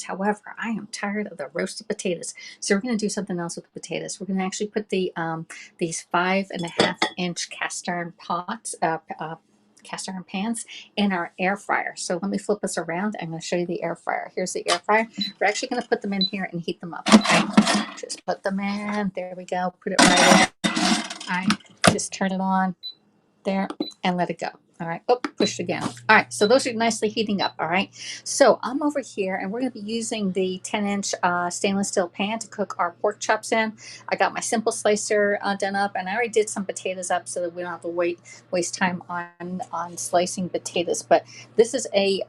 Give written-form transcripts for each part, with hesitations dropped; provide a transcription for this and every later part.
However, I am tired of the roasted potatoes, so we're going to do something else with the potatoes. We're going to actually put the these 5.5-inch cast iron pots, cast iron pans in our air fryer. So let me flip this around. I'm going to show you the air fryer. Here's the air fryer. We're actually going to put them in here and heat them up. Okay, just put them in. There we go. Put it right in. All right, just turn it on there and let it go. All right. Oh, pushed again. All right. So those are nicely heating up. All right. So I'm over here and we're going to be using the 10-inch stainless steel pan to cook our pork chops in. I got my simple slicer done up, and I already did some potatoes up so that we don't have to waste time on slicing potatoes. But this is a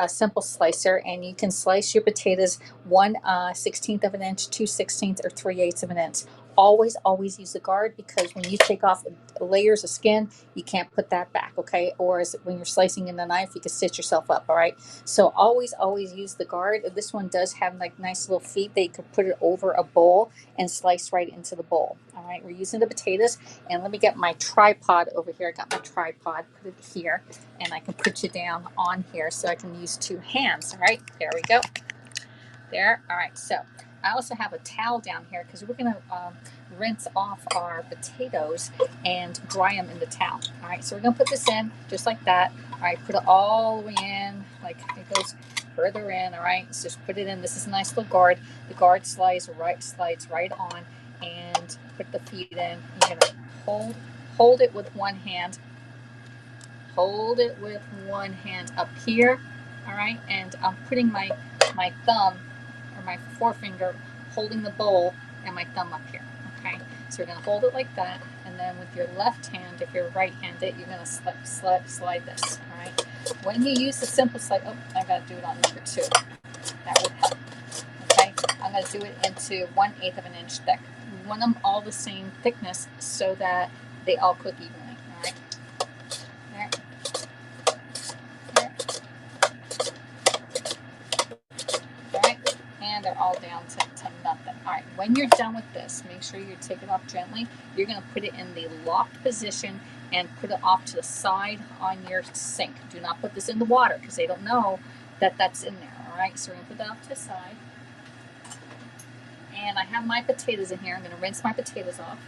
simple slicer, and you can slice your potatoes 1/16 of an inch, 2/16, or 3/8 of an inch. Always use the guard, because when you take off layers of skin, you can't put that back, okay? Or when you're slicing in the knife, you can stitch yourself up, all right? So always use the guard. This one does have like nice little feet that you could put it over a bowl and slice right into the bowl. All right, we're using the potatoes, and let me get my tripod over here. I got my tripod, put it here, and I can put you down on here so I can use 2 hands. All right, there we go. There. All right, so I also have a towel down here because we're going to rinse off our potatoes and dry them in the towel. All right, so we're going to put this in just like that. All right, put it all the way in, like it goes further in. All right, so just put it in. This is a nice little guard. The guard slides right on, and put the feet in. You're going to hold it with one hand. Hold it with one hand up here. All right, and I'm putting my thumb, or my forefinger, holding the bowl, and my thumb up here. Okay, so you're going to hold it like that, and then with your left hand, if you're right-handed, you're going to slide this. All right, when you use the simple slide, oh, I got to do it on number 2. That would help. Okay, I'm going to do it into 1/8 of an inch thick. We want them all the same thickness so that they all cook evenly. All right, there. And they're all down to nothing. All right, when you're done with this, make sure you take it off gently. You're going to put it in the locked position and put it off to the side on your sink. Do not put this in the water because they don't know that that's in there. All right, so we're going to put that off to the side. And I have my potatoes in here. I'm going to rinse my potatoes off.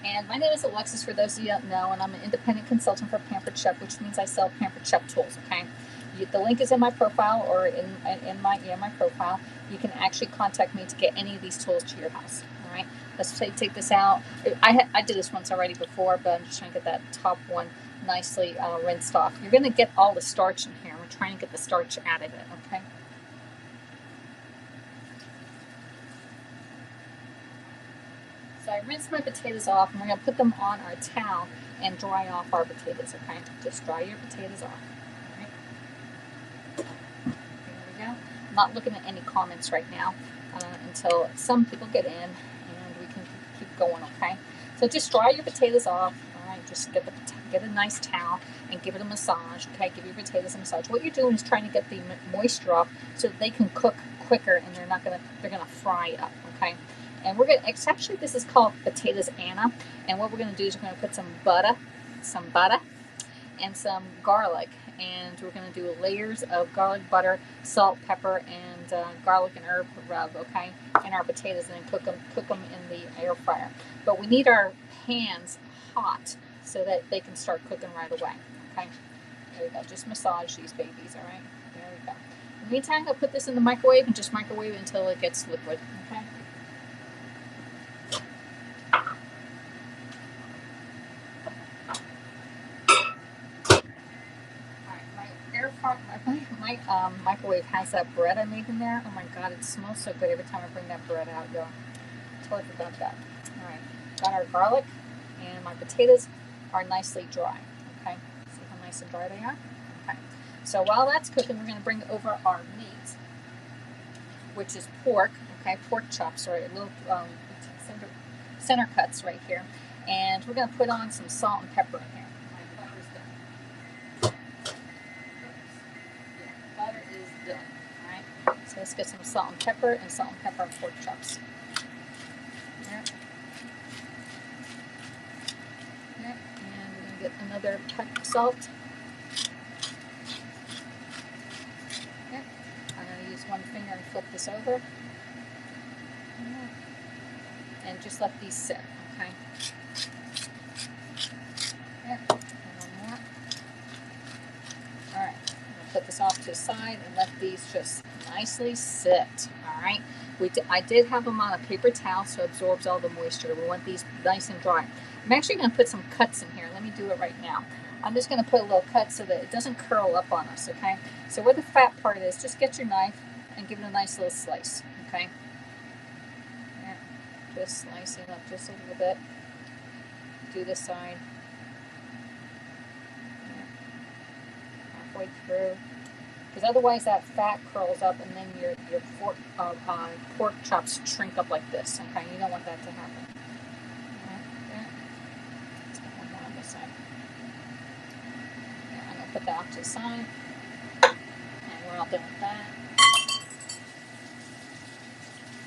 And my name is Alexis, for those of you that don't know, and I'm an independent consultant for Pampered Chef, which means I sell Pampered Chef tools. Okay, the link is in my profile, or in my profile. You can actually contact me to get any of these tools to your house. All right, let's take this out. I did this once already before, but I'm just trying to get that top one nicely rinsed off. You're going to get all the starch in here. We're trying to get the starch out of it. Okay. So I rinsed my potatoes off, and we're going to put them on our towel and dry off our potatoes, okay? Just dry your potatoes off. All right. There we go. I'm not looking at any comments right now until some people get in, and we can keep going, okay? So just dry your potatoes off. All right, just get a nice towel and give it a massage, okay? Give your potatoes a massage. What you're doing is trying to get the moisture off so that they can cook quicker, and they're gonna fry up, okay? And we're gonna, actually this is called potatoes Anna, and what we're gonna do is we're gonna put some butter, and some garlic, and we're gonna do layers of garlic, butter, salt, pepper, and garlic and herb rub, okay, in our potatoes, and then cook them in the air fryer. But we need our pans hot so that they can start cooking right away, okay? There we go. Just massage these babies, all right? There we go. In the meantime, I'll put this in the microwave and just microwave it until it gets liquid, okay? My microwave has that bread I made in there. Oh my god, it smells so good every time I bring that bread out, y'all. Totally forgot that. Alright, got our garlic, and my potatoes are nicely dry. Okay, see how nice and dry they are? Okay, so while that's cooking, we're going to bring over our meat, which is pork. Okay, pork chops, right? Little center cuts right here. And we're going to put on some salt and pepper in here. So let's get some salt and pepper and pork chops. There. There. And we're going to get another peck of salt. one finger and flip this over. And just let these sit, okay? There, and one more. All right, I'm gonna put this off to the side and let these just nicely sit, all right? I did have them on a paper towel so it absorbs all the moisture. We want these nice and dry. I'm actually gonna put some cuts in here. Let me do it right now. I'm just gonna put a little cut so that it doesn't curl up on us, okay? So where the fat part is, just get your knife and give it a nice little slice, okay? There. Just slice it up just a little bit. Do this side. There. Halfway through. Because otherwise that fat curls up and then your pork chops shrink up like this, okay? You don't want that to happen. There. Let's get one more on this side. There, I'm going to put that off to the side. And we're all done with that.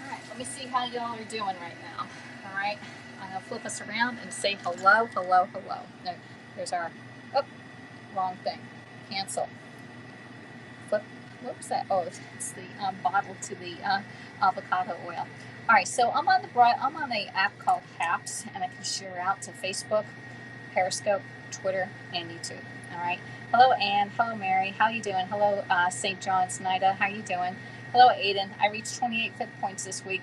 Alright, let me see how y'all are doing right now. Alright, I'm going to flip us around and say hello, hello, hello. No, there's our, oh, wrong thing. Cancel. Flip. Whoops, that, oh, it's the bottle to the avocado oil. All right, so I'm on an app called Haps, and I can share out to Facebook, Periscope, Twitter, and YouTube. All right. Hello, Ann. Hello, Mary. How you doing? Hello, St. John's, Nida. How you doing? Hello, Aiden. I reached 28 fit points this week.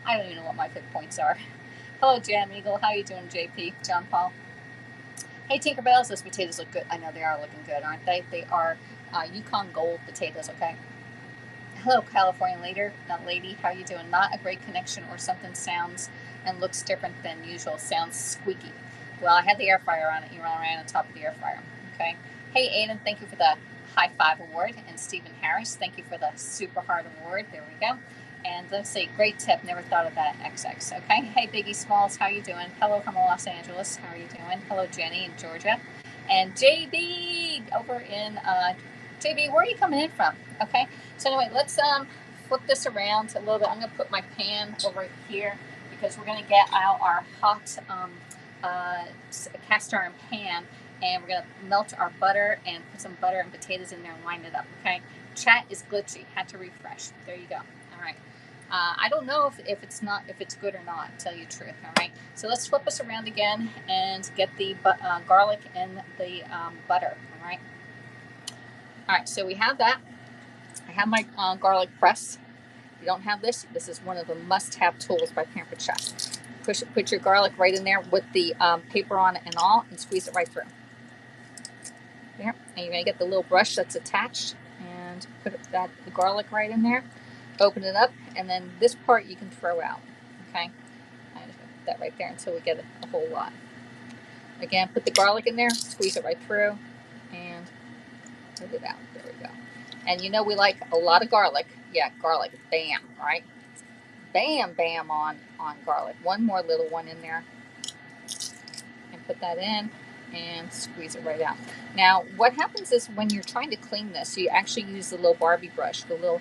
I don't even know what my fit points are. Hello, Jam Eagle. How you doing, JP? John Paul. Hey, Tinkerbells. Those potatoes look good. I know they are looking good, aren't they? They are Yukon Gold potatoes, okay? Hello, California lady. How you doing? Not a great connection, or something sounds and looks different than usual. Sounds squeaky. Well, I had the air fryer on it. You ran around on top of the air fryer, okay? Hey, Aiden, thank you for the high five award. And Stephen Harris, thank you for the super hard award. There we go. And let's see, great tip. Never thought of that, XX. Okay. Hey, Biggie Smalls, how you doing? Hello from Los Angeles. How are you doing? Hello, Jenny in Georgia. And JB over in JB, where are you coming in from? Okay. So anyway, let's flip this around a little bit. I'm going to put my pan over here because we're going to get out our hot cast iron pan, and we're going to melt our butter and put some butter and potatoes in there and line it up. Okay. Chat is glitchy. Had to refresh. There you go. All right. I don't know if it's good or not, to tell you the truth. All right, so let's flip us around again and get the garlic and the butter. All right, so we have that. I have my garlic press. If you don't have this, this is one of the must-have tools by Pampered Chef. Put your garlic right in there with the paper on it and all, and squeeze it right through. There, and you're gonna get the little brush that's attached, and put the garlic right in there. Open it up, and then this part you can throw out. Okay, I just put that right there until we get a whole lot. Again, put the garlic in there, squeeze it right through, and put it out. There we go. And you know we like a lot of garlic. Yeah, garlic. Bam, right? Bam, bam on garlic. One more little one in there, and put that in, and squeeze it right out. Now, what happens is when you're trying to clean this, you actually use the little Barbie brush, the little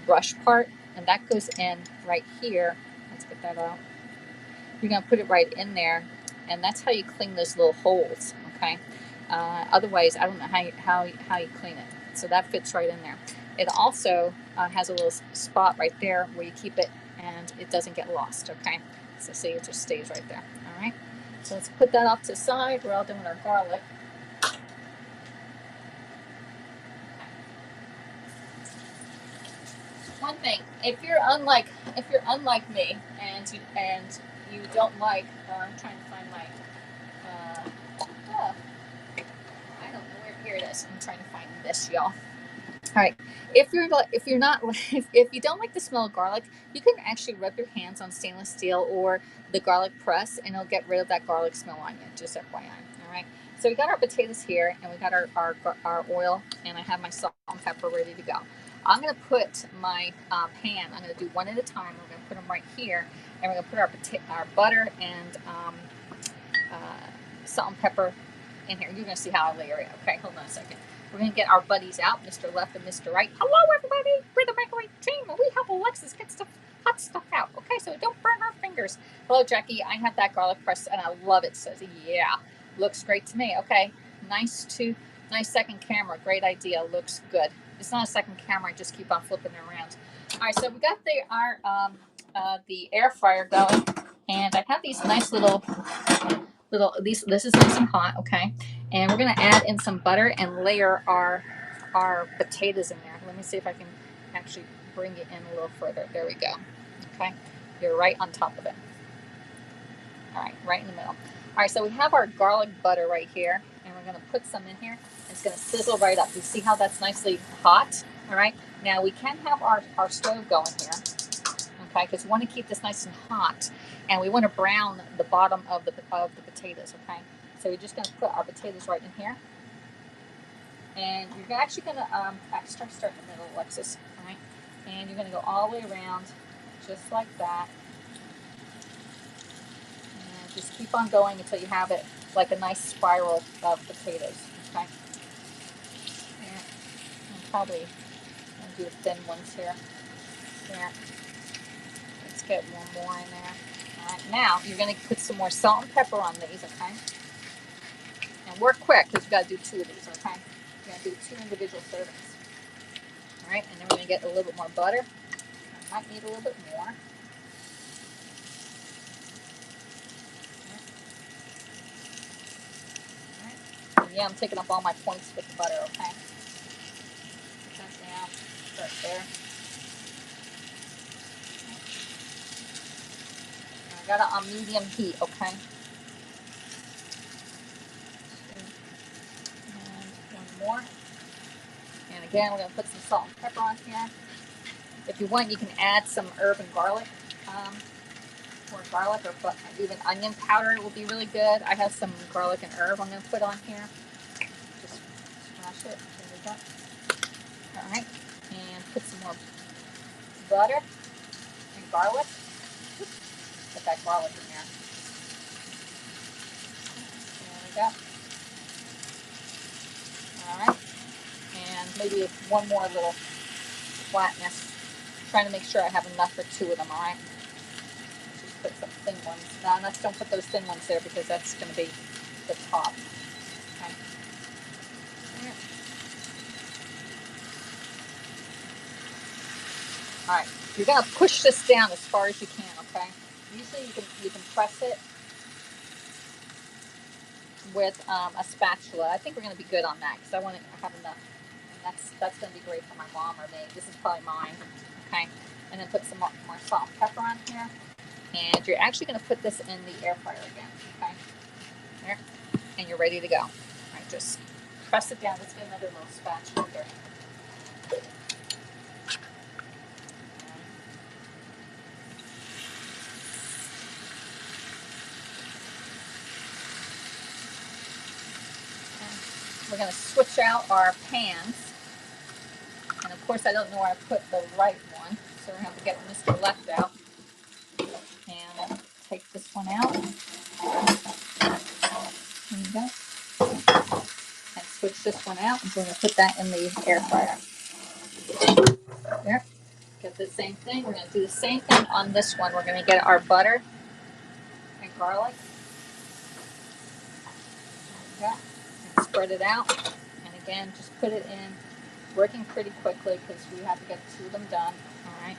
brush part, and that goes in right here. Let's get that out. You're going to put it right in there, and that's how you clean those little holes. Okay. Otherwise, I don't know how you clean it. So that fits right in there. It also has a little spot right there where you keep it, and it doesn't get lost. Okay. So see, it just stays right there. All right. So let's put that off to the side. We're all doing our garlic. One thing, if you're unlike me, and you don't like, I'm trying to find my, I don't know where. Here it is. I'm trying to find this, y'all. All right. If you don't like the smell of garlic, you can actually rub your hands on stainless steel or the garlic press, and it'll get rid of that garlic smell on you. Just FYI. All right. So we got our potatoes here, and we got our oil, and I have my salt and pepper ready to go. I'm going to put my pan. I'm going to do one at a time. We're going to put them right here, and we're going to put our butter and salt and pepper in here. You're going to see how I layer it. Okay, hold on a second. We're going to get our buddies out, Mr. Left and Mr. Right. Hello, everybody. We're the Microwave Team, and we help Alexis get hot stuff out. Okay, so don't burn our fingers. Hello, Jackie. I have that garlic press, and I love it. Says, yeah, looks great to me. Okay, nice to Nice second camera. Great idea. Looks good. It's not a second camera. I just keep on flipping it around. All right, so we got the air fryer going, and I have these nice little this is nice and hot, okay? And we're gonna add in some butter and layer our potatoes in there. Let me see if I can actually bring it in a little further. There we go. Okay, you're right on top of it. All right, right in the middle. All right, so we have our garlic butter right here, and we're gonna put some in here. It's gonna sizzle right up. You see how that's nicely hot? All right, now we can have our stove going here, okay? Because we want to keep this nice and hot, and we want to brown the bottom of the potatoes, okay? So we're just gonna put our potatoes right in here, and you're actually gonna start in the middle, Alexis, all right? And you're gonna go all the way around, just like that. Just keep on going until you have it like a nice spiral of potatoes, okay? Yeah, I'm probably gonna do the thin ones here. There. Let's get one more in there. All right, now you're gonna put some more salt and pepper on these, okay? And work quick because you gotta do 2 of these, okay? You're gonna do 2 individual servings. All right, and then we're gonna get a little bit more butter. I might need a little bit more. Yeah, I'm taking up all my points with the butter, okay? Put that down, start there. And I got it on medium heat, okay? And one more. And again, we're gonna put some salt and pepper on here. If you want, you can add some herb and garlic, or even onion powder will be really good. I have some garlic and herb I'm gonna put on here. Just smash it. There we go. All right, and put some more butter and garlic. Put that garlic in there. There we go. All right, and maybe one more little flatness. Trying to make sure I have enough for 2 of them. All right. Just put some thin ones. No, don't put those thin ones there because that's going to be the top. Okay. Yeah. All right, you're gonna push this down as far as you can, okay? Usually you can press it with a spatula. I think we're gonna be good on that because I want to have enough. And that's gonna be great for my mom or me. This is probably mine, okay? And then put some more salt and pepper on here. And you're actually gonna put this in the air fryer again, okay? There, and you're ready to go. All right, just press it down. Let's get another little spatula here. We're going to switch out our pans. And of course, I don't know where I put the right one. So we're going to have to get Mr. Left out. And take this one out. There you go. And switch this one out. And we're going to put that in the air fryer. There. Get the same thing. We're going to do the same thing on this one. We're going to get our butter and garlic. There you go. And spread it out. And again, just put it in. Working pretty quickly because we have to get 2 of them done. All right.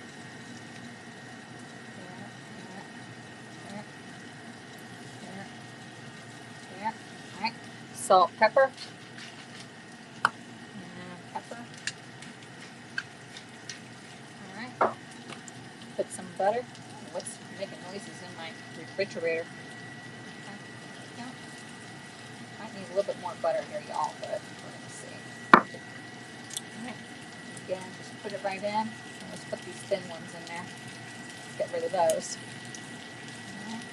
There. All right. Salt, pepper. And pepper. All right. Put some butter. What's making noises in my refrigerator? Okay. Yeah. Might need a little bit more butter here, y'all, but we're going to see. All right. Again, just put it right in. And let's put these thin ones in there. Get rid of those. All right.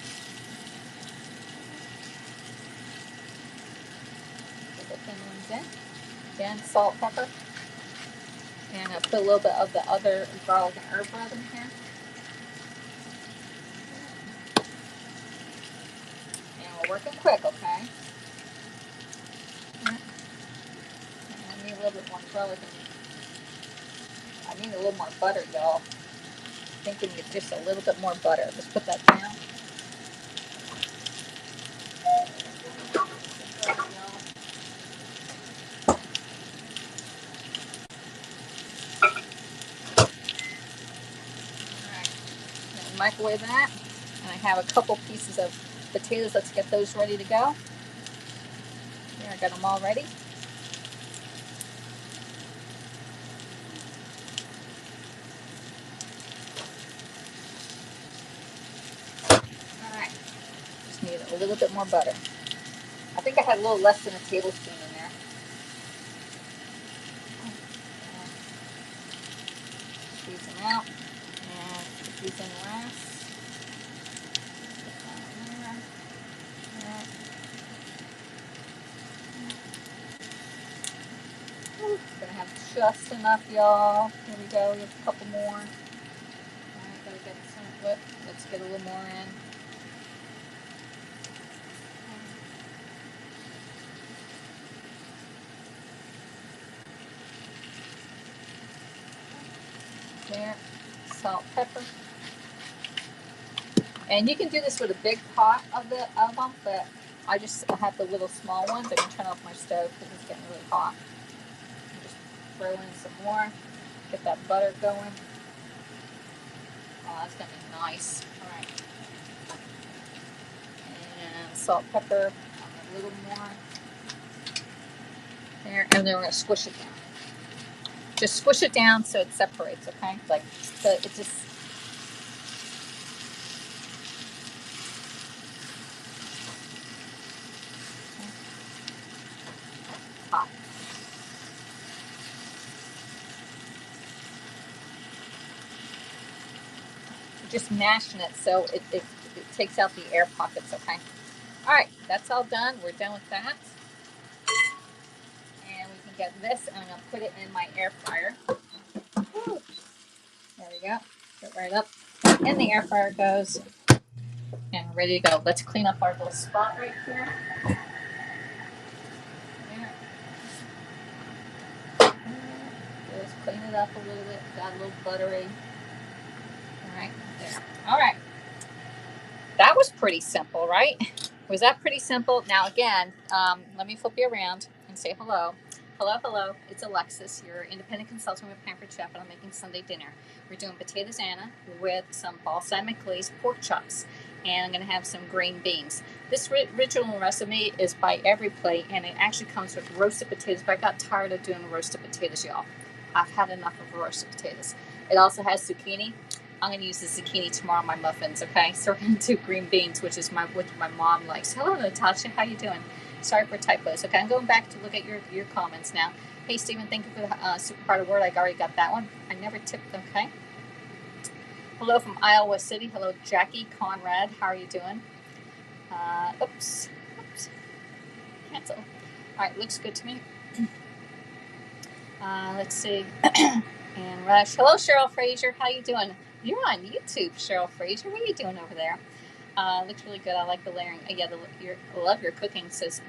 Put the thin ones in. Again, salt, pepper. And I'll put a little bit of the other garlic and herb rub in here. And we're working quick, okay? And I need a little bit more garlic and I need a little more butter, y'all. Thinking just a little bit more butter. Let's put that down. microwave that. And I have a couple pieces of potatoes. Let's get those ready to go. Here, I got them all ready. Alright, just need a little bit more butter. I think I had a little less than a tablespoon in there. Squeeze them out. And put these in last. It's gonna have just enough, y'all. Here we go. We have a couple more. Alright, gotta get some. Let's get a little more in. There, salt, pepper. And you can do this with a big pot of them, but I just have the little small ones. I can turn off my stove because it's getting really hot. Just throw in some more. Get that butter going. Oh, that's gonna be nice. All right. And salt, pepper, a little more. There, and then we're gonna squish it down. Just squish it down so it separates, okay? Like, so it just. Hot. Just mashing it so it takes out the air pockets, okay? All right, that's all done. We're done with that. And we can get this, and I'm gonna put it in my air fryer. Woo. There we go. Put it right up. In the air fryer goes. And we're ready to go. Let's clean up our little spot right here. Just clean it up a little bit. Got a little buttery. All right, there. All right. That was pretty simple, right? Was that pretty simple? Now again, let me flip you around and say hello. Hello, hello. It's Alexis, your independent consultant with Pampered Chef, and I'm making Sunday dinner. We're doing potatoes Anna with some balsamic glazed pork chops, and I'm going to have some green beans. This original recipe is by Every Plate, and it actually comes with roasted potatoes, but I got tired of doing roasted potatoes, y'all. I've had enough of roasted potatoes. It also has zucchini. I'm going to use the zucchini tomorrow on my muffins, okay? So we're going to do green beans, which is what my mom likes. Hello, Natasha. How you doing? Sorry for typos. Okay, I'm going back to look at your comments now. Hey, Stephen, thank you for the super part of word. I already got that one. I never tipped, okay? Hello from Iowa City. Hello, Jackie Conrad. How are you doing? Oops. Cancel. All right, looks good to me. Let's see. And Rush. Hello, Cheryl Frazier. How you doing? You're on YouTube, Cheryl Frazier. What are you doing over there? Looks really good. I like the layering. Yeah, I love your cooking, says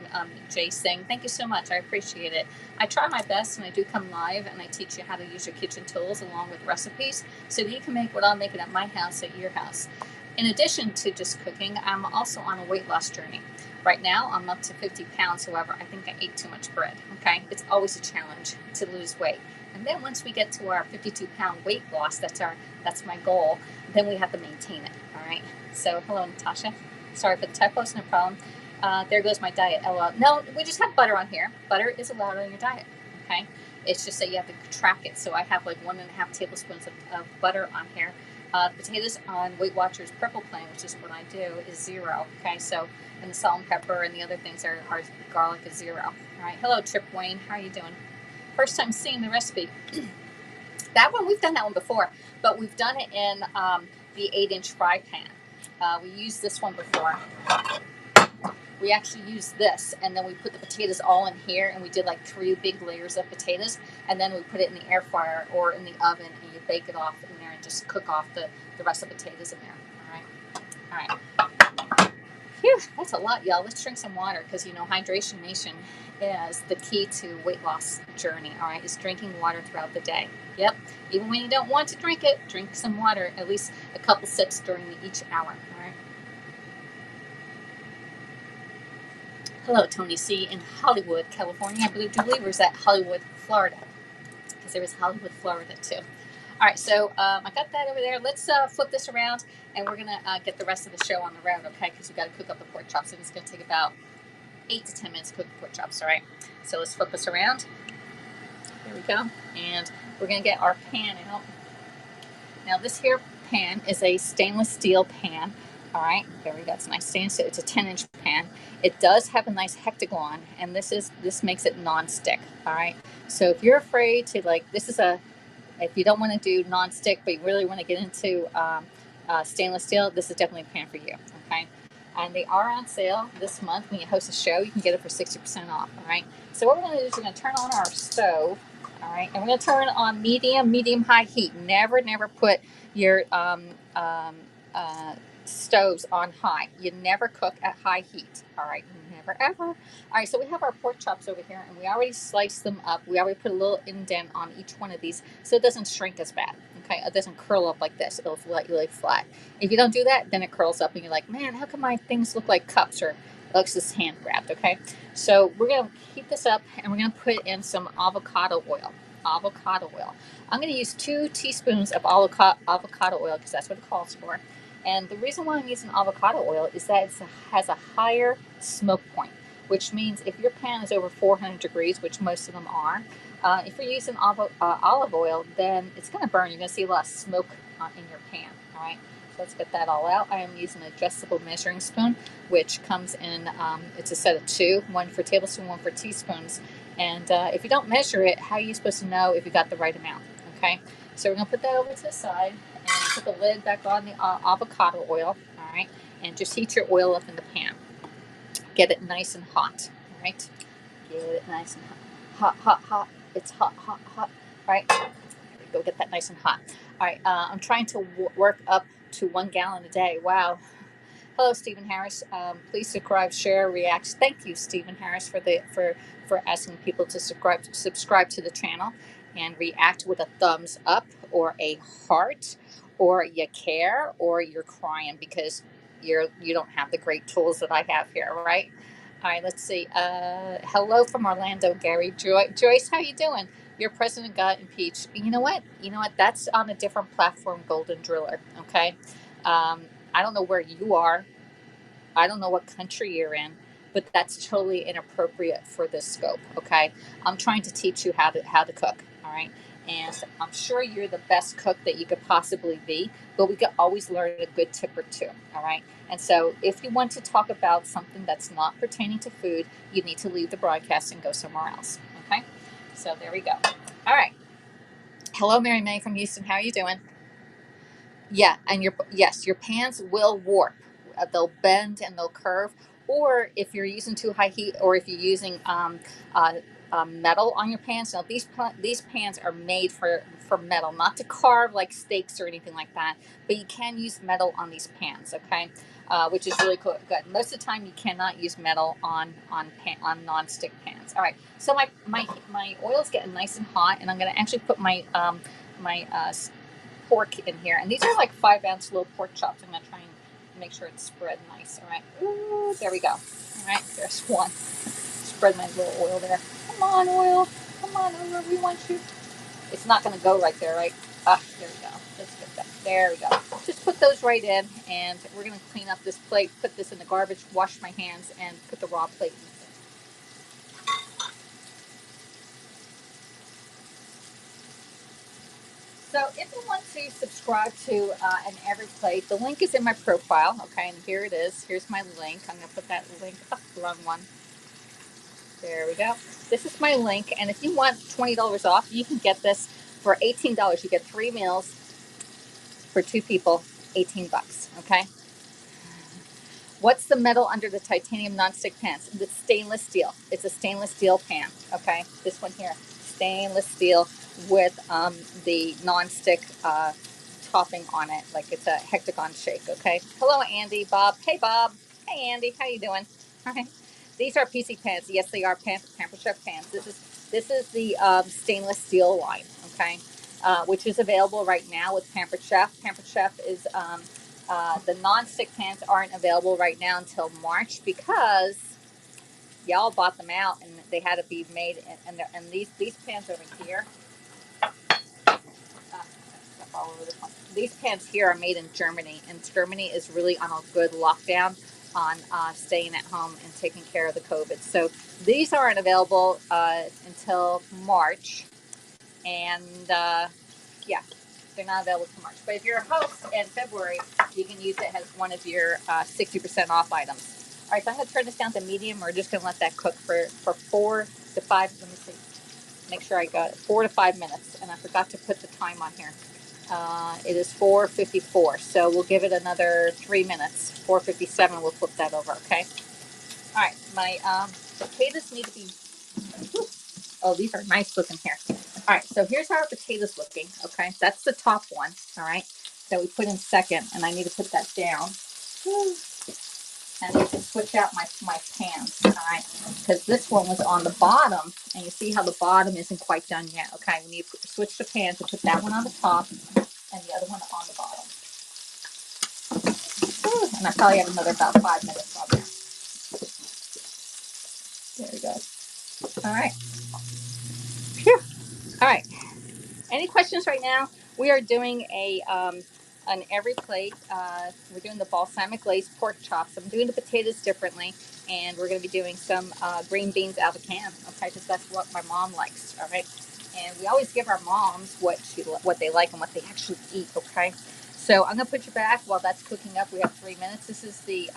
Jay Singh. Thank you so much. I appreciate it. I try my best, and I do come live, and I teach you how to use your kitchen tools along with recipes so that you can make what I'm making at my house at your house. In addition to just cooking, I'm also on a weight loss journey. Right now, I'm up to 50 pounds. However, I think I ate too much bread. Okay, it's always a challenge to lose weight. And then once we get to our 52-pound weight loss, that's my goal. Then we have to maintain it. All right. So hello, Natasha. Sorry for the typos. No problem. There goes my diet. LOL. No, we just have butter on here. Butter is allowed on your diet. Okay. It's just that you have to track it. So I have like 1.5 tablespoons of butter on here. Potatoes on Weight Watchers Purple Plan, which is what I do, is 0. Okay. So and the salt and pepper and the other things are garlic is 0. All right. Hello, Trip Wayne. How are you doing? First time seeing the recipe. That one, we've done that one before, but we've done it in the 8-inch fry pan. We used this one before. We actually used this, and then we put the potatoes all in here, and we did like 3 big layers of potatoes, and then we put it in the air fryer or in the oven, and you bake it off in there and just cook off the rest of the potatoes in there. All right. Phew, that's a lot, y'all. Let's drink some water because, Hydration Nation is the key to weight loss journey, all right, is drinking water throughout the day. Yep. Even when you don't want to drink it, drink some water, at least a couple sips during each hour, all right? Hello, Tony C. in Hollywood, California. I do believe it was at Hollywood, Florida, because there was Hollywood, Florida, too. All right, so I got that over there. Let's flip this around, and we're gonna get the rest of the show on the road, okay? Because we got to cook up the pork chops, and it's gonna take about 8 to 10 minutes to cook the pork chops. All right. So let's flip this around. There we go, and we're gonna get our pan out. Now this here pan is a stainless steel pan. All right, there we go. It's a nice stainless steel. It's a 10-inch pan. It does have a nice hexagon, and this makes it non-stick. All right. So if you're afraid to if you don't want to do non-stick, but you really want to get into stainless steel, this is definitely a pan for you. Okay. And they are on sale this month. When you host a show, you can get it for 60% off. All right. So what we're going to do is we're going to turn on our stove. All right, and we're going to turn it on medium high heat. Never put your stoves on high. You never cook at high heat. All right, never ever. All right, so we have our pork chops over here, and we already sliced them up. We already put a little indent on each one of these, so it doesn't shrink as bad. Okay, it doesn't curl up like this. It'll lay flat. If you don't do that, then it curls up, and you're like, man, how come my things look like cups? Or it looks just hand grabbed. Okay, so we're gonna heat this up, and we're gonna put in some avocado oil. Avocado oil. I'm going to use 2 teaspoons of avocado oil because that's what it calls for. And the reason why I'm using avocado oil is that it has a higher smoke point, which means if your pan is over 400 degrees, which most of them are, if you're using olive oil, then it's going to burn. You're going to see a lot of smoke in your pan. All right. So let's get that all out. I am using an adjustable measuring spoon, which comes in, it's a set of 2, one for tablespoon, one for teaspoons. And if you don't measure it, how are you supposed to know if you got the right amount? Okay, so we're going to put that over to the side and put the lid back on the avocado oil. All right, and just heat your oil up in the pan. Get it nice and hot. All right, get it nice and hot. It's hot. All right, there we go. Get that nice and hot. All right, I'm trying to work up to 1 gallon a day. Wow. Hello, Stephen Harris. Please subscribe, share, react. Thank you, Stephen Harris, for asking people to subscribe to the channel and react with a thumbs up or a heart, or you care, or you're crying because you don't have the great tools that I have here, right? All right, let's see. Hello from Orlando, Gary. Joyce, how you doing? Your president got impeached. You know what? That's on a different platform, Golden Driller. Okay. I don't know where you are. I don't know what country you're in, but that's totally inappropriate for this scope. Okay, I'm trying to teach you how to cook. All right, and I'm sure you're the best cook that you could possibly be, but we could always learn a good tip or two. All right, and so if you want to talk about something that's not pertaining to food, you need to leave the broadcast and go somewhere else. Okay, so there we go. All right. Hello, Mary Mae from Houston. How are you doing? Yeah, and your pans will warp. They'll bend and they'll curve. Or if you're using too high heat, or if you're using uh, metal on your pans. Now these pans are made for metal, not to carve like steaks or anything like that. But you can use metal on these pans, okay? Which is really cool. Good. Most of the time, you cannot use metal on non-stick pans. All right. So my oil's getting nice and hot, and I'm going to actually put my pork in here, and these are like 5-ounce little pork chops. I'm gonna try and make sure it's spread nice. All right, ooh, there we go. All right, there's one. Spread my little oil there. Come on, oil. Come on, oil. We want you. It's not gonna go right there, right? Ah, there we go. Let's get that. There we go. Just put those right in, and we're gonna clean up this plate. Put this in the garbage. Wash my hands, and put the raw plate in. So if you want to subscribe to an Every Plate, the link is in my profile. Okay, and here it is. Here's my link. I'm going to put that link up, wrong one. There we go. This is my link, and if you want $20 off, you can get this for $18. You get 3 meals for 2 people, 18 bucks. Okay. What's the metal under the titanium nonstick pans? The stainless steel. It's a stainless steel pan. Okay, this one here, stainless steel with the nonstick topping on it, like it's a hexagon shape. Okay. Hello, Andy, Bob. Hey, Bob. Hey, Andy. How you doing? All right. These are PC pans. Yes, they are Pamper Chef pans. This is the stainless steel line. Okay, which is available right now with Pamper Chef. Pamper Chef is the non-stick pans aren't available right now until March because y'all bought them out and they had to be made. And these pans over here. all over the place. These pans here are made in Germany, and Germany is really on a good lockdown on staying at home and taking care of the COVID. So these aren't available until March, and yeah, they're not available for March. But if you're a host in February, you can use it as one of your 60% off items. All right, so I'm going to turn this down to medium. We're just going to let that cook for 4 to 5. Let me see. Make sure I got it. 4 to 5 minutes. And I forgot to put the time on here. It is 4:54. So we'll give it another 3 minutes. 4:57. We'll flip that over. Okay. All right. My potatoes need to be. Oh, these are nice looking here. All right, so here's how our potatoes looking. Okay, that's the top one. All right, that we put in second, and I need to put that down. And I need to switch out my pans. All right, because this one was on the bottom, and you see how the bottom isn't quite done yet. Okay, we need to switch the pans and put that one on the top, and the other one on the bottom. And I probably have another about 5 minutes on there. There we go. All right. Phew. All right. Any questions right now? We are doing an every plate. We're doing the balsamic glazed pork chops. I'm doing the potatoes differently, and we're going to be doing some green beans out of a can. Okay, because that's what my mom likes. All right, and we always give our moms what they like and what they actually eat. Okay, so I'm going to put you back while that's cooking up. We have 3 minutes. This is the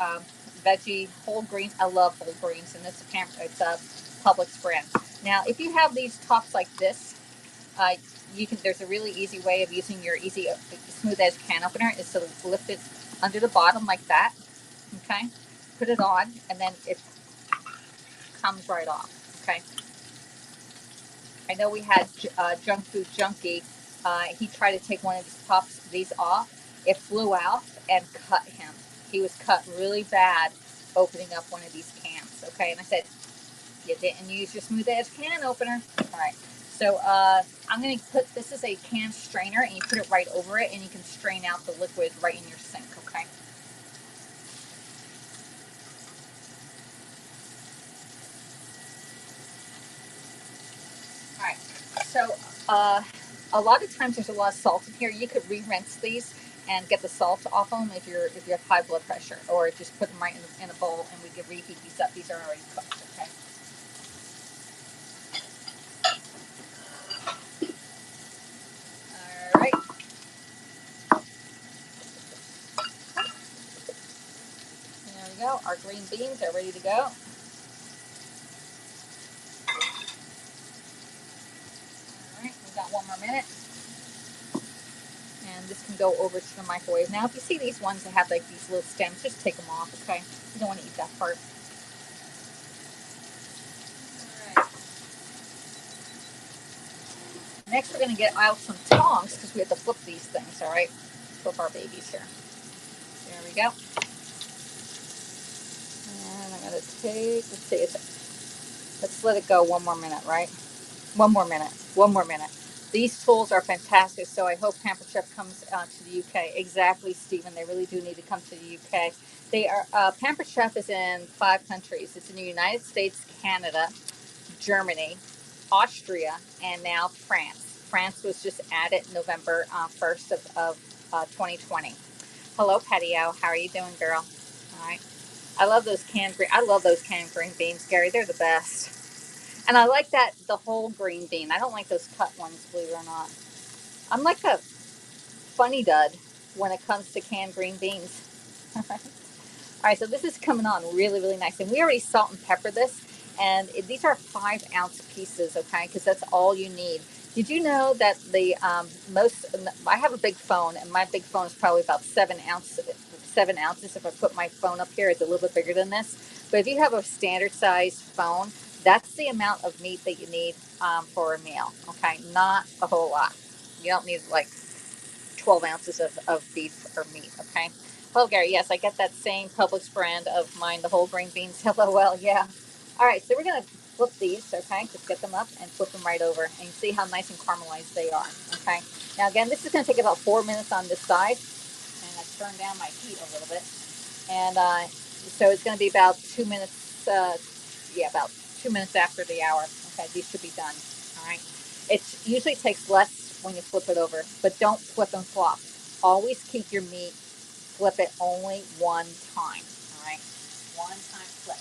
veggie whole greens. I love whole greens, and it's a Publix brand. Now, if you have these tops like this. You can. There's a really easy way of using your smooth edge can opener is to lift it under the bottom like that. Okay, put it on, and then it comes right off. Okay. I know we had Junk Food Junkie. He tried to take one of these off. It flew out and cut him. He was cut really bad opening up one of these cans. Okay, and I said, you didn't use your smooth edge can opener. All right. So I'm going to put, this is a can strainer, and you put it right over it, and you can strain out the liquid right in your sink, okay? All right. So a lot of times there's a lot of salt in here. You could re-rinse these and get the salt off them if you have high blood pressure, or just put them right in a bowl, and we can reheat these up. These are already cooked, okay? All right. There we go. Our green beans are ready to go. All right. We got 1 more minute. And this can go over to the microwave. Now, if you see these ones that have like these little stems, just take them off, okay? You don't want to eat that part. All right. Next, we're going to get out some tongs because we have to flip these things, all right? Flip our babies here. There we go. And I'm going to take, let's see, let's let it go 1 more minute, right? 1 more minute. 1 more minute. These tools are fantastic, so I hope Pamper Chef comes to the UK. Exactly, Stephen. They really do need to come to the UK. They are Pamper Chef is in 5 countries. It's in the United States, Canada, Germany, Austria, and now France. France was just added November 1st of 2020. Hello, Patio. How are you doing, girl? All right. I love those canned green beans, Gary. They're the best. And I like that the whole green bean. I don't like those cut ones, believe it or not. I'm like a funny dud when it comes to canned green beans. All right, so this is coming on really, really nice. And we already salt and pepper this. And these are 5-ounce pieces, okay? Because that's all you need. Did you know that I have a big phone, and my big phone is probably about 7 ounces. If I put my phone up here, it's a little bit bigger than this. But if you have a standard size phone, that's the amount of meat that you need for a meal, okay? Not a whole lot. You don't need like 12 ounces of beef or meat, okay? Hello, Gary. Yes, I get that same Publix brand of mine, the whole green beans. LOL, yeah. All right, so we're going to flip these, okay? Just get them up and flip them right over. And see how nice and caramelized they are, okay? Now, again, this is going to take about 4 minutes on this side. And I turned down my heat a little bit. And so it's going to be about 2 minutes, about 2 minutes after the hour. Okay, these should be done, all right? It usually takes less when you flip it over, but don't flip and flop. Always keep your meat, flip it only one time. All right, one time flip.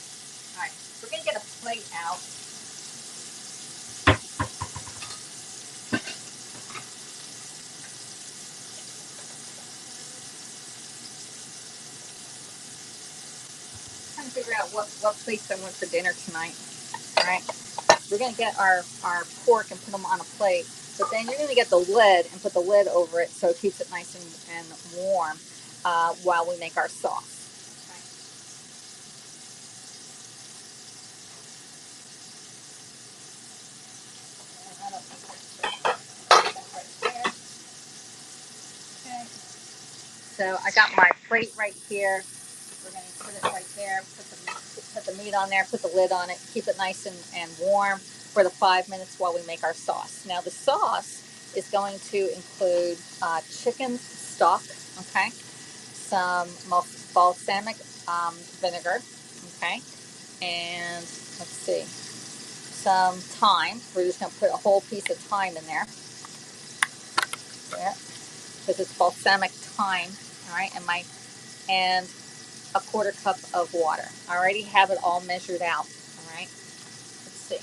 All right, we're gonna get a plate out. Trying to figure out what plates I want for dinner tonight. All right, we're gonna get our pork and put them on a plate, but then you're gonna get the lid and put the lid over it so it keeps it nice and warm while we make our sauce. Okay. So I got my plate right here. We're going to put it right there, put the meat on there, put the lid on it, keep it nice and warm for the 5 minutes while we make our sauce. Now the sauce is going to include chicken stock, okay, some balsamic vinegar, okay, and let's see, some thyme. We're just going to put a whole piece of thyme in there, because it's balsamic thyme, all right, and a quarter cup of water. I already have it all measured out. All right. Let's see.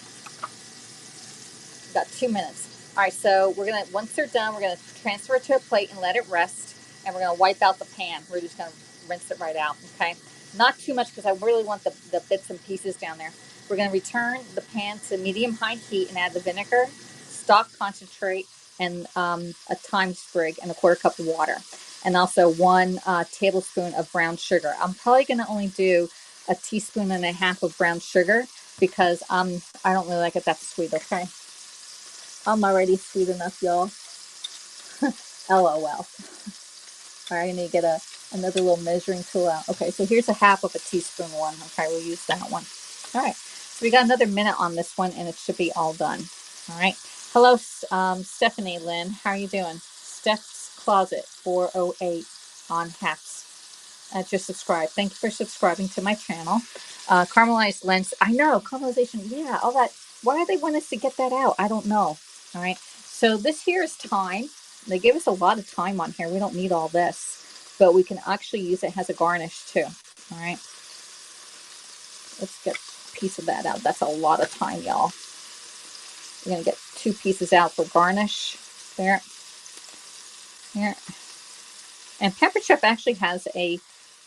We've got 2 minutes. All right. So we're gonna, once they're done, we're gonna transfer it to a plate and let it rest. And we're gonna wipe out the pan. We're just gonna rinse it right out. Okay. Not too much because I really want the bits and pieces down there. We're gonna return the pan to medium-high heat and add the vinegar, stock concentrate, and a thyme sprig and a quarter cup of water. And also 1 tablespoon of brown sugar. I'm probably going to only do a teaspoon and a half of brown sugar because I don't really like it that sweet, okay? I'm already sweet enough, y'all. LOL. All right, I need to get another little measuring tool out. Okay, so here's a half of a teaspoon one. Okay, we'll use that one. All right, so we got another minute on this one and it should be all done. All right. Hello, Stephanie Lynn. How are you doing? Steph's Closet 408 on Haps. Just subscribe. Thank you for subscribing to my channel. Caramelized lens. I know, caramelization. Yeah, all that. Why do they want us to get that out? I don't know. All right. So this here is thyme. They gave us a lot of thyme on here. We don't need all this, but we can actually use it as a garnish too. All right. Let's get a piece of that out. That's a lot of thyme, y'all. We're going to get 2 pieces out for garnish. There. Here. And Pepper Chef actually has a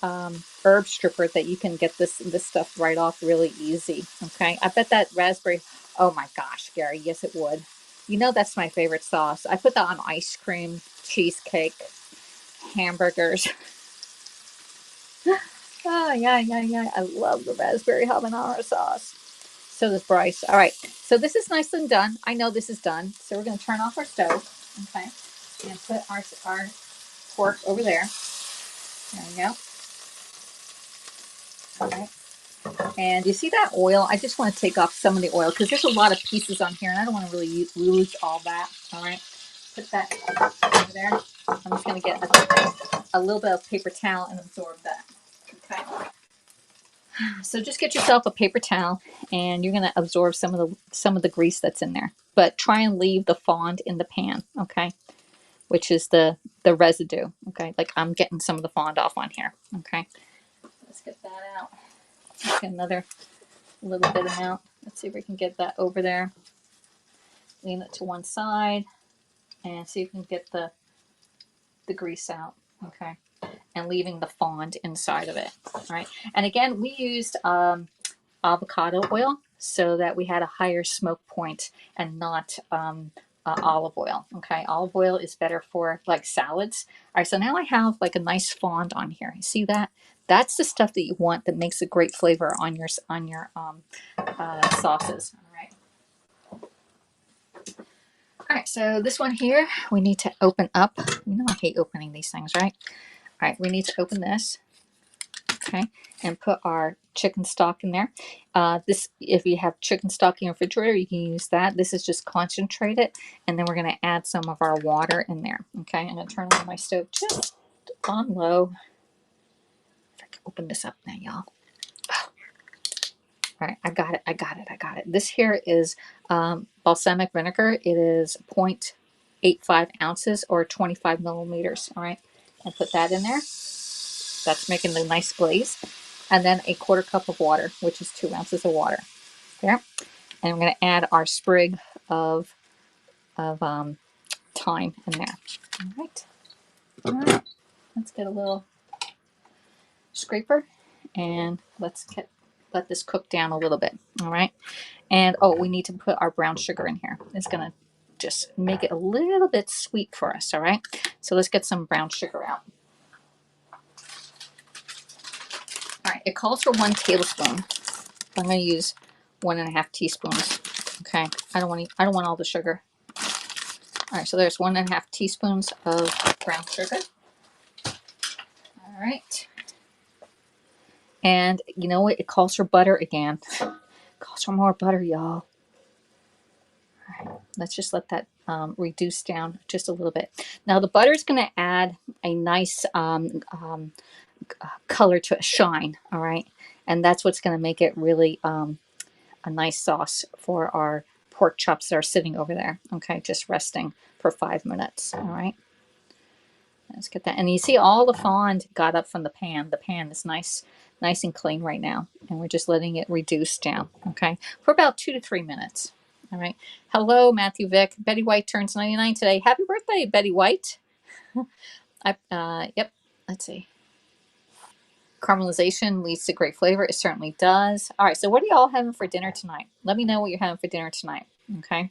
herb stripper that you can get this stuff right off really easy. Okay, I bet that raspberry. Oh my gosh, Gary, yes it would. You know that's my favorite sauce. I put that on ice cream, cheesecake, hamburgers. Oh yeah. I love the raspberry habanero sauce. So does Bryce. All right, so this is nice and done. I know this is done. So we're going to turn off our stove. Okay, and put our pork over there. There we go. All right. And you see that oil? I just want to take off some of the oil because there's a lot of pieces on here and I don't want to really lose all that. All right. Put that over there. I'm just going to get a little bit of paper towel and absorb that. Okay. So just get yourself a paper towel and you're going to absorb some of the grease that's in there. But try and leave the fond in the pan, okay? Which is the residue, okay? Like I'm getting some of the fond off on here, okay? Let's get that out. Let's get another little bit amount. Let's see if we can get that over there. Lean it to one side and see if we can get the grease out. Okay. And leaving the fond inside of it. All right. And again, we used avocado oil so that we had a higher smoke point and not olive oil. Okay. Olive oil is better for like salads. All right. So now I have like a nice fond on here. You see that? That's the stuff that you want that makes a great flavor on your sauces. All right. All right, so this one here, we need to open up. You know I hate opening these things, right? All right, we need to open this, okay, and put our chicken stock in there. If you have chicken stock in your refrigerator, you can use that. This is just concentrated, and then we're going to add some of our water in there, okay? I'm going to turn on my stove just on low. If I can open this up now, y'all. All right, I got it. This here is balsamic vinegar. It is 0.85 ounces or 25 milliliters. All right, and put that in there. That's making the nice glaze. And then a 1/4 cup of water, which is 2 ounces of water. There. And I'm going to add our sprig of thyme in there. All right. All right. Let's get a little scraper and let this cook down a little bit. All right. And oh, we need to put our brown sugar in here. It's going to just make it a little bit sweet for us. All right. So let's get some brown sugar out. All right. It calls for 1 tablespoon. I'm going to use 1.5 teaspoons. Okay. I don't want all the sugar. All right. So there's 1.5 teaspoons of brown sugar. All right. And you know what? It calls for butter again. It calls for more butter, y'all. All right, let's just let that reduce down just a little bit. Now the butter is going to add a nice color to it, shine. All right, and that's what's going to make it really a nice sauce for our pork chops that are sitting over there. Okay, just resting for 5 minutes. All right. Let's get that. And you see all the fond got up from the pan. The pan is nice and clean right now. And we're just letting it reduce down, okay, for about 2 to 3 minutes. All right. Hello, Matthew Vick. Betty White turns 99 today. Happy birthday, Betty White. Yep. Let's see. Caramelization leads to great flavor. It certainly does. All right. So what are y'all having for dinner tonight? Let me know what you're having for dinner tonight, okay?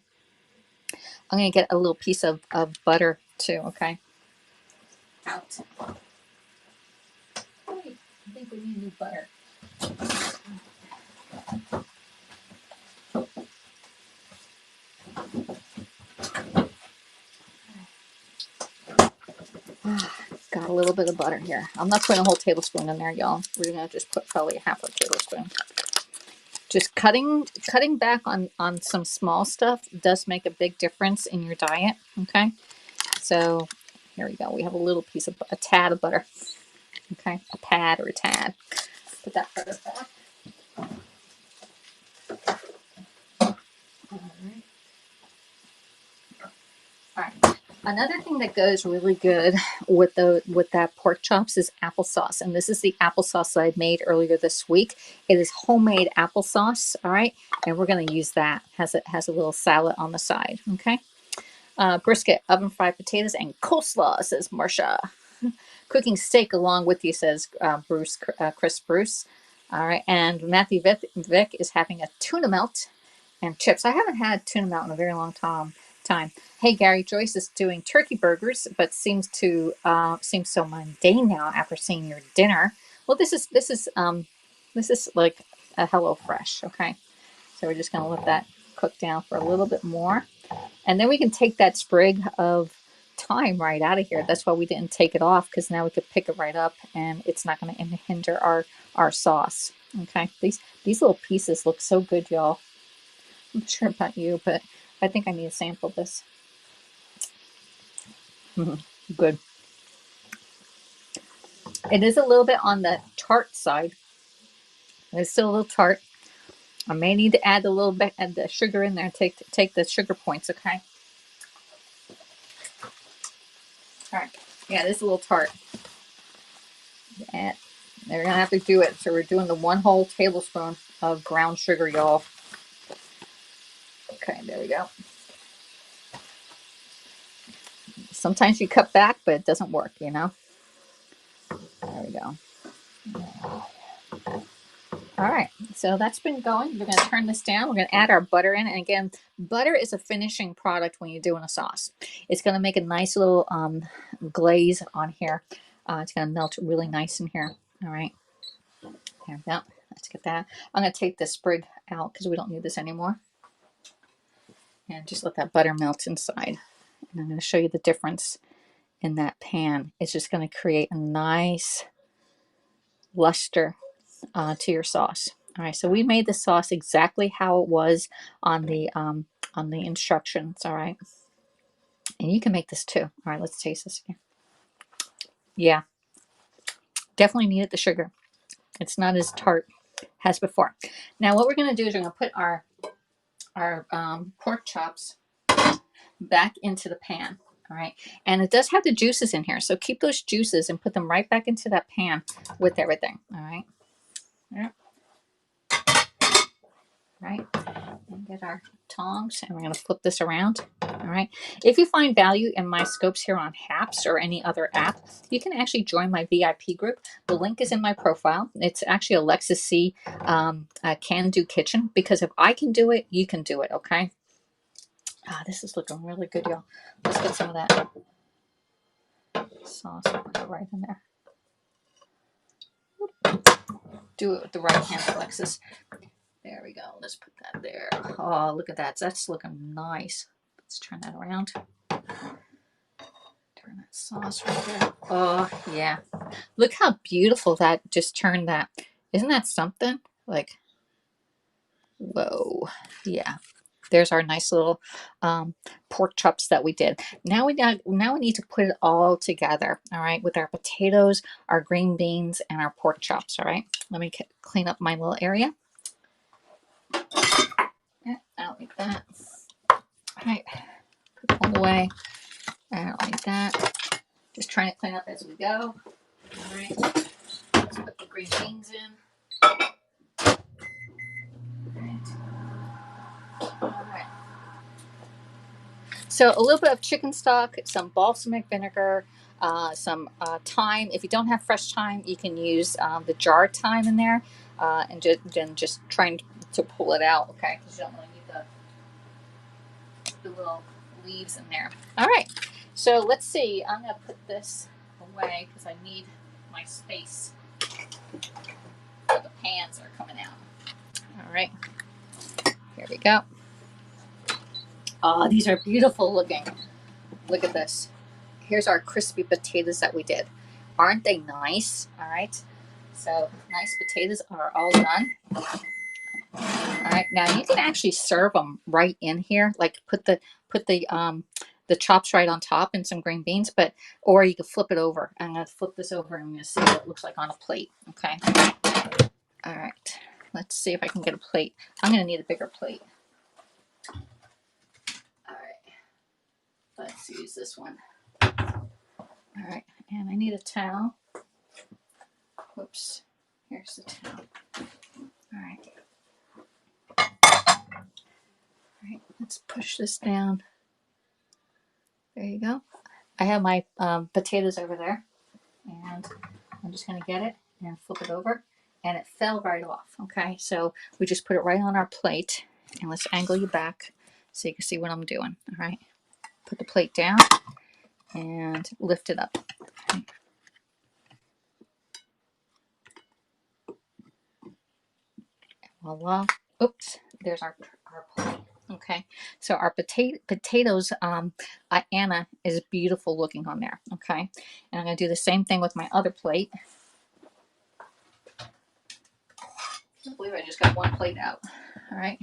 I'm going to get a little piece of butter too, okay? Out. I think we need new butter. Got a little bit of butter here. I'm not putting a whole tablespoon in there, y'all. We're gonna just put probably half a tablespoon. Just cutting back on some small stuff does make a big difference in your diet. Okay, so here we go. We have a little piece of a tad of butter. Okay, a pad or a tad. Put that butter back. All right. All right. Another thing that goes really good with that pork chops is applesauce, and this is the applesauce that I made earlier this week. It is homemade applesauce, all right, and we're going to use that. Has a little salad on the side, okay. Brisket, oven fried potatoes, and coleslaw, says Marcia. Cooking steak along with you, says Chris Bruce. All right, and Matthew Vick is having a tuna melt and chips. I haven't had tuna melt in a very long time. Hey, Gary, Joyce is doing turkey burgers, but seems so mundane now after seeing your dinner. Well, this is like a HelloFresh, okay? So we're just gonna let that cook down for a little bit more, and then we can take that sprig of thyme right out of here. That's why we didn't take it off, because now we could pick it right up, and it's not going to hinder our sauce. Okay, these little pieces look so good, y'all. I'm not sure about you, but I think I need to sample this. Good. It is a little bit on the tart side. It's still a little tart. I may need to add a little bit of the sugar in there. Take the sugar points, okay? All right. Yeah, this is a little tart. And they're gonna have to do it. So we're doing the 1 whole tablespoon of brown sugar, y'all. Okay, there we go. Sometimes you cut back, but it doesn't work, you know. There we go. All right, so that's been going. We're going to turn this down. We're going to add our butter in. And again, butter is a finishing product when you're doing a sauce. It's going to make a nice little glaze on here. It's going to melt really nice in here. All right, there we go. Let's get that. I'm going to take the sprig out because we don't need this anymore. And just let that butter melt inside. And I'm going to show you the difference in that pan. It's just going to create a nice luster to your sauce. All right, so we made the sauce exactly how it was on the instructions. All right, and you can make this too. All right, let's taste this again. Yeah, definitely needed the sugar. It's not as tart as before. Now what we're going to do is we're going to put our pork chops back into the pan. All right. And it does have the juices in here. So keep those juices and put them right back into that pan with everything. All right. Yeah. Right. And get our tongs, and we're going to flip this around. All right. If you find value in my scopes here on Haps or any other app, you can actually join my VIP group. The link is in my profile. It's actually AlexisC CanDo Kitchen, because if I can do it, you can do it. Okay. This is looking really good, y'all. Let's get some of that sauce. Put it right in there. Do it with the right hand, Alexis. There we go. Let's put that there. Oh, look at that. That's looking nice. Let's turn that around. Turn that sauce right there. Oh, yeah. Look how beautiful that just turned that. Isn't that something? Like, whoa. Yeah. There's our nice little pork chops that we did. Now we need to put it all together, all right, with our potatoes, our green beans, and our pork chops, all right? Let me clean up my little area. Yeah, I don't like that. All right, put it all away. I don't like that. Just trying to clean up as we go. All right, let's put the green beans in. All right. So a little bit of chicken stock, some balsamic vinegar, some thyme. If you don't have fresh thyme, you can use the jarred thyme in there, and just trying to pull it out, okay? Because you don't really need the little leaves in there. All right, so let's see. I'm going to put this away because I need my space where the pans are coming out. All right, here we go. Oh, these are beautiful looking. Look at this. Here's our crispy potatoes that we did. Aren't they nice? All right. So nice potatoes are all done. All right. Now you can actually serve them right in here. Like put the chops right on top and some green beans, or you can flip it over. I'm gonna flip this over and I'm gonna see what it looks like on a plate. Okay. All right. Let's see if I can get a plate. I'm gonna need a bigger plate. All right. Let's use this one. All right, and I need a towel. Whoops, here's the towel. All right. All right, let's push this down. There you go. I have my potatoes over there, and I'm just gonna get it and flip it over, and it fell right off, okay? So we just put it right on our plate, and let's angle you back so you can see what I'm doing, all right? Put the plate down and lift it up. Okay. Voila. Oops, there's our plate. Okay, so our potatoes, Anna is beautiful looking on there. Okay, and I'm going to do the same thing with my other plate. I can't believe I just got one plate out. All right,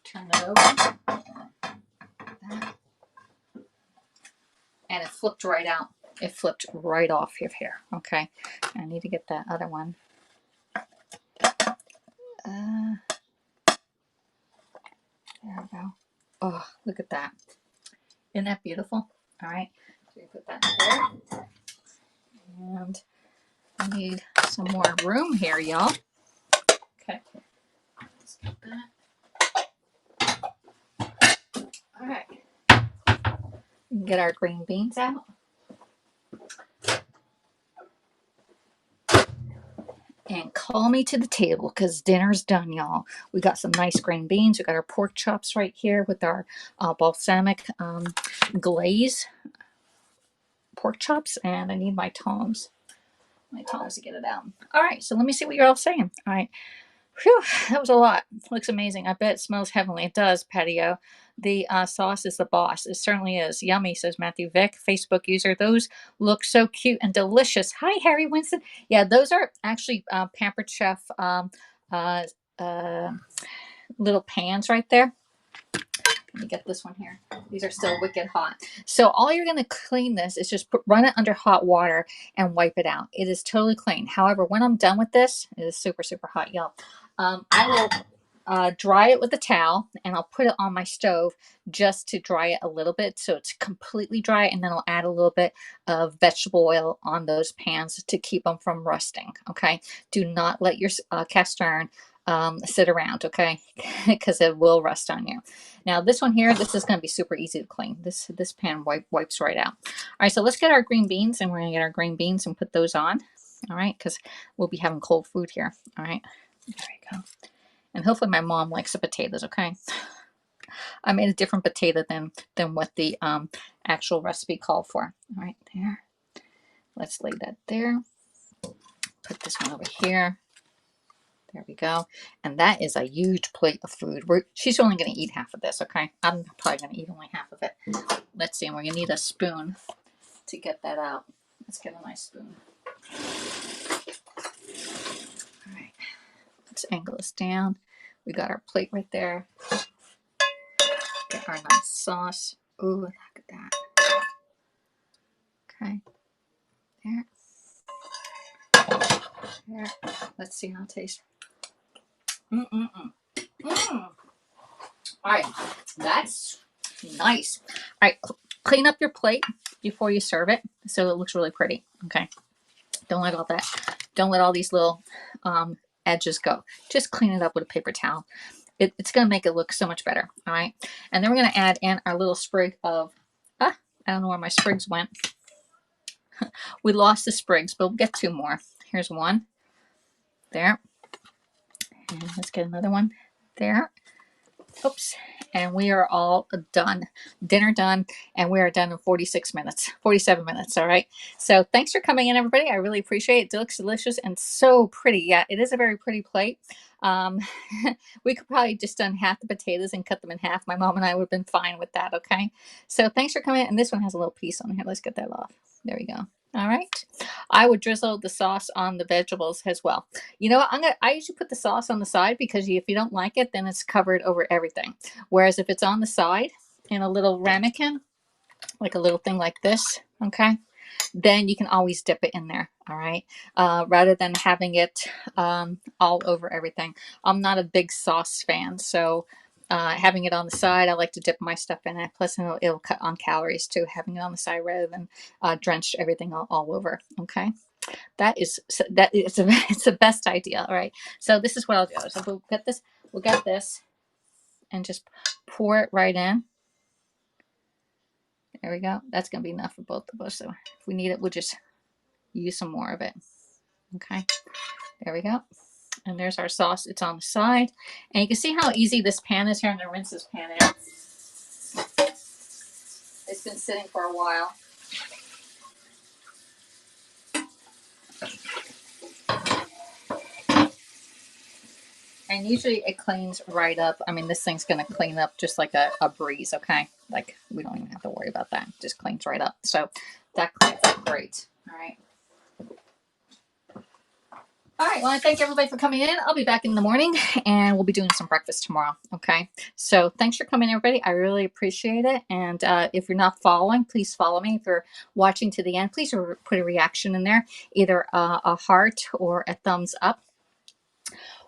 turn it over. And it flipped right out. It flipped right off of here. Okay, I need to get that other one. There we go. Oh, look at that. Isn't that beautiful? All right, so we put that there. And I need some more room here, y'all. Okay. Let's get that. All right. We can get our green beans out. And call me to the table because dinner's done, y'all. We got some nice green beans. We got our pork chops right here with our balsamic glaze pork chops. And I need my tongs. To get it out. All right, so let me see what you're all saying. All right. Whew, that was a lot. Looks amazing. I bet it smells heavenly. It does, Patio. The sauce is the boss. It certainly is. Yummy, says Matthew Vick, Facebook user. Those look so cute and delicious. Hi, Harry Winston. Yeah, those are actually Pampered Chef little pans right there. Let me get this one here. These are still wicked hot. So all you're going to clean this is just run it under hot water and wipe it out. It is totally clean. However, when I'm done with this, it is super, super hot, y'all. I will dry it with a towel, and I'll put it on my stove just to dry it a little bit so it's completely dry, and then I'll add a little bit of vegetable oil on those pans to keep them from rusting. Okay, do not let your cast iron sit around, okay, because it will rust on you. Now this one here, this is going to be super easy to clean. This pan wipes right out. All right, so let's get our green beans, and we're going to get our green beans and put those on. All right, because we'll be having cold food here. All right, there we go. And hopefully my mom likes the potatoes, okay? I made a different potato than what the actual recipe called for. All right, there. Let's lay that there. Put this one over here. There we go. And that is a huge plate of food. She's only going to eat half of this, okay? I'm probably going to eat only half of it. Let's see. We're going to need a spoon to get that out. Let's get a nice spoon. All right. Let's angle this down. We got our plate right there. Get our nice sauce. Ooh, look at that. Okay. There. There. Let's see how it tastes. All right. That's nice. All right. Clean up your plate before you serve it so it looks really pretty. Okay. Don't let all these little edges go. Just clean it up with a paper towel. It's going to make it look so much better. All right. And then we're going to add in our little sprig of, I don't know where my sprigs went. We lost the sprigs, but we'll get two more. Here's one. There. And let's get another one. There. Oops. And we are all done. Dinner done. And we are done in 47 minutes. All right. So thanks for coming in, everybody. I really appreciate it. It looks delicious and so pretty. Yeah, it is a very pretty plate. We could probably just done half the potatoes and cut them in half. My mom and I would have been fine with that. Okay. So thanks for coming in. And this one has a little piece on here. Let's get that off. There we go. All right. I would drizzle the sauce on the vegetables as well. You know what? I usually put the sauce on the side because if you don't like it, then it's covered over everything. Whereas if it's on the side in a little ramekin, like a little thing like this, okay, then you can always dip it in there. All right. Rather than having it all over everything. I'm not a big sauce fan, so having it on the side, I like to dip my stuff in it. Plus, it'll cut on calories too, having it on the side rather than drench everything all over. Okay, it's the best idea. All right, so this is what I'll do. So we'll get this, and just pour it right in. There we go. That's gonna be enough for both of us. So if we need it, we'll just use some more of it. Okay, there we go. And there's our sauce. It's on the side. And you can see how easy this pan is here. I'm going to rinse this pan out. It's been sitting for a while. And usually it cleans right up. I mean, this thing's going to clean up just like a breeze, okay? Like, we don't even have to worry about that. It just cleans right up. So that cleans up great. All right. All right, well, I thank everybody for coming in. I'll be back in the morning, and we'll be doing some breakfast tomorrow, okay? So thanks for coming, everybody. I really appreciate it. And if you're not following, please follow me. If you're watching to the end, please put a reaction in there, either a heart or a thumbs up.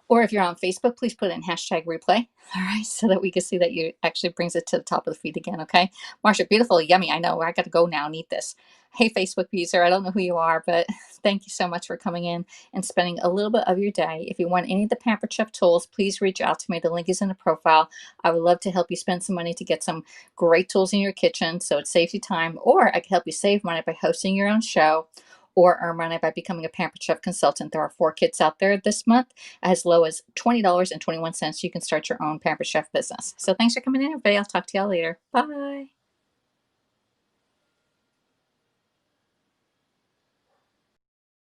Or if you're on Facebook, please put in #replay, all right, so that we can see that you actually brings it to the top of the feed again, okay? Marsha, beautiful, yummy, I know, I got to go now and eat this. Hey, Facebook user, I don't know who you are, but thank you so much for coming in and spending a little bit of your day. If you want any of the Pampered Chef tools, please reach out to me. The link is in the profile. I would love to help you spend some money to get some great tools in your kitchen so it saves you time, or I can help you save money by hosting your own show, or earn money by becoming a Pampered Chef consultant. There are 4 kits out there this month. As low as $20.21, you can start your own Pampered Chef business. So thanks for coming in, everybody. I'll talk to y'all later. Bye.